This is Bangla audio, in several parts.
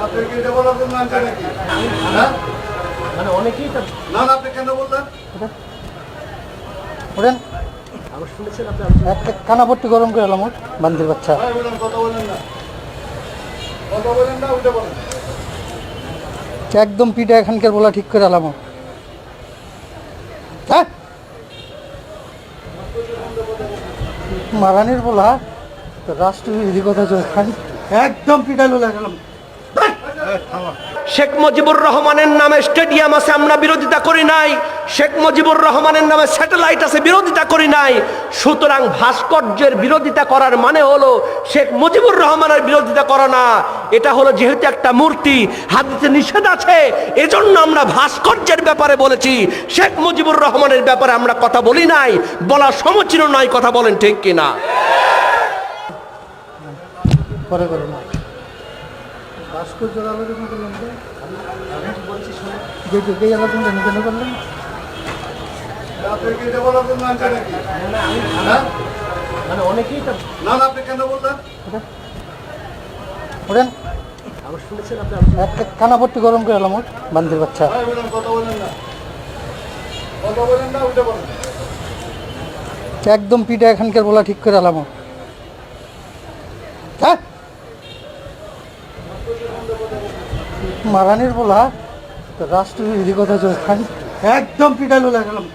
আপনি কি এটা বলার জন্য আনছেন নাকি? হ্যাঁ? মানে অনেকেই তো না না, আপনি কেন বললেন? ওঠেন, আমি শুনেছেন একটা কানাপট্টি গরম করে এলাম ওর বান্দির বাচ্চা। ভাই বলেন, কথা বলেন না। কথা বলেন না, উঠে বলেন। একদম পিঠা এখানকার বলা ঠিক করে এলাম ওর। হ্যাঁ, মারানির বলা তো রাষ্ট্রবিরোধী কথা খান, একদম পিঠা লোলা গেলাম। শেখ মুজিবুর রহমানের নামে স্টেডিয়াম আছে, আমরা বিরোধিতা করি নাই। শেখ মুজিবুর রহমানের নামে স্যাটেলাইট আছে, বিরোধিতা করি নাই। সুতরাং ভাস্কর্যের বিরোধিতা করার মানে হলো শেখ মুজিবুর রহমানের বিরোধিতা করা না। এটা হলো যেহেতু একটা মূর্তি, হাদিসে নিষেধ আছে, এজন্য আমরা ভাস্কর্যের ব্যাপারে বলেছি। শেখ মুজিবুর রহমানের ব্যাপারে আমরা কথা বলি নাই, বলা সমীচীন নয়। কথা বলেন ঠিক কিনা? পরে করে না ভাস্কর্যের আলোচনা করলাম তো, যে আলোচনা কেন করলাম? আপনি কি এটা বলার জন্য আনছেন নাকি? হ্যাঁ? মানে অনেকেই তো না না, আপনি কেন বললেন? ওঠেন, আমি শুনেছেন একটা কানাপট্টি গরম করে এলাম ওর বান্দির বাচ্চা। ভাই বলেন, কথা বলেন না। কথা বলেন না, উঠে বলেন। একদম পিঠা এখানকার বলা ঠিক করে এলাম ওর। হ্যাঁ, মারানির বলা তো রাষ্ট্রবিরোধী কথা খান, একদম পিঠা লোলা গেলাম।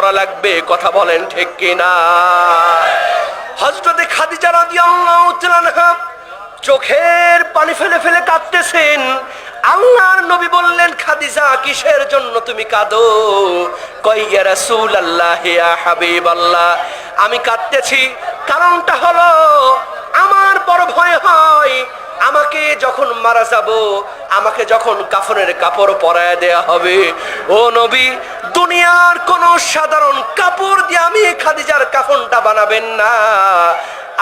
করা লাগবে। কথা বলেন ঠিক কিনা? হযরতে খাদিজা রাদিয়াল্লাহু তাআলা আনহা চোখের পানি ফেলে ফেলে কাঁদতেছেন। আল্লাহর নবী বললেন, খাদিজা কিসের জন্য তুমি কাঁদো? কই ইয়া রাসূলুল্লাহ, ইয়া হাবিবাল্লাহ, আমি কাঁদতেছি কারণটা হলো আমার বড় ভয় হয় আমাকে যখন মারা যাব, আমাকে যখন কাফনের কাপড় পরায় দেয়া হবে, ও নবী দুনিয়ার কোন সাধারণ কাপড় দিয়ে আমি খাদিজার কাফনটা বানাবেন না।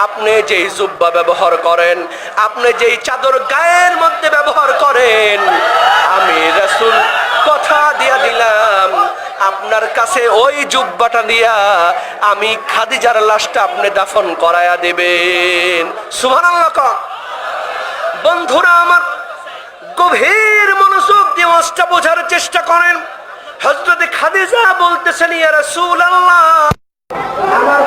আপনি যেই জুব্বা ব্যবহার করেন, আপনি যেই চাদর গায়ের মধ্যে ব্যবহার করেন, আমি রাসূল কথা দিয়া দিলাম আপনার কাছে ওই জুব্বাটা দিয়া আমি খাদিজার লাশটা আপনি দাফন করায়া দেবেন। সুবহানাল্লাহ। বন্ধুরা আমার, গভীর মনোযোগ দিয়ে ওয়াজটা বোঝার চেষ্টা করেন। হযরতে খাদিজা বলতেছেন, ইয়া রাসূলুল্লাহ, আমার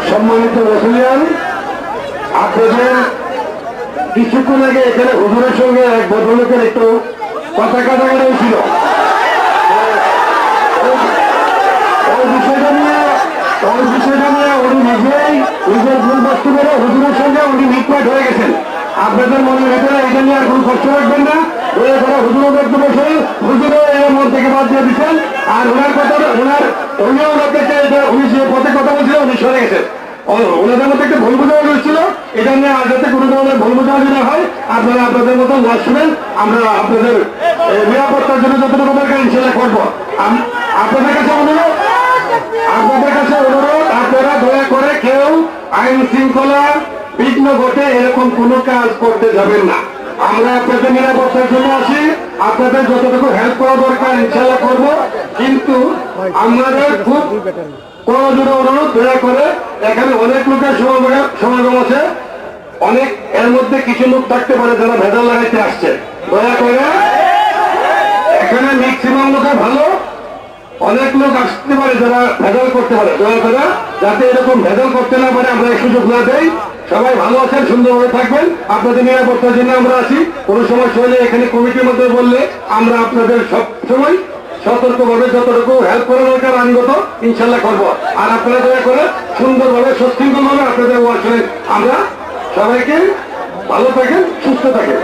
সম্মানিত মুসলিম, আপনাদের কিছুক্ষণ আগে এখানে হুজুরের সঙ্গে এক ভদ্রলোকের একটু কথা কাটাকাটি ছিল। ওই বিষয়টা নিয়ে উনি নিজেই নিজের ভুল বস্তু করে হুজুরের সঙ্গে উনি মিটমাট হয়ে গেছেন। আপনাদের মনের ভেতরে এটা নিয়ে আর কোনো কষ্ট রাখবেন না। দয়া করে হুজুরের বক্তব্য শুনে হুজুরও এর মন থেকে বাদ দিয়ে দিচ্ছেন। আর ওনার কথা উনিও ওনাদেরকে উনি যে পথে কথা বলছিল উনি সরে গেছেন। ওনাদের মধ্যে একটা ভুল বোঝাবুঝি হচ্ছিল, এটা নিয়ে আর যাতে কোনো ধরনের ভুল বোঝাবুঝি না হয় আপনারা আপনাদের মতো ওয়াজ শুনেন। আমরা আপনাদের নিরাপত্তার জন্য যতটুকু দরকার ইনশাল্লাহ করবো। আপনাদের কাছে অনুরোধ আপনারা দয়া করে কেউ আইন শৃঙ্খলা বিঘ্ন ঘটে এরকম কোনো কাজ করতে যাবেন না। আমরা আপনাদের নিরাপত্তার জন্য আসি, আপনাদের যতটুকু হেল্প করা দরকার ইনশাল্লাহ করব। কিন্তু আমাদের খুব প্রয়োজনীয় অনুরোধ, দয়া করে এখানে অনেক লোকের সমাগম আছে, অনেক এর মধ্যে কিছু লোক থাকতে পারে যারা ভেজাল লাগাইতে আসছে। দয়া করে এখানে ম্যাক্সিমাম লোকের ভালো, অনেক লোক আসতে পারে যারা ভেজাল করতে পারে। দয়া করে যাতে এরকম ভেজাল করতে না পারে আমরা এই সুযোগ না দেই, সবাই ভালো আছেন, সুন্দরভাবে থাকবেন। আপনাদের নিরাপত্তার জন্য আমরা আছি। কোনো সমস্যা হলে এখানে কমিটির মধ্যে বললে আমরা আপনাদের সব সময় সতর্কভাবে যতটুকু হেল্প করা দরকার আইনগত ইনশাল্লাহ করবো। আর আপনারা দয়া করে সুন্দরভাবে সুশৃঙ্খলভাবে আপনাদের ওয়ার্কশপে আমরা সবাইকে ভালো থাকেন, সুস্থ থাকেন।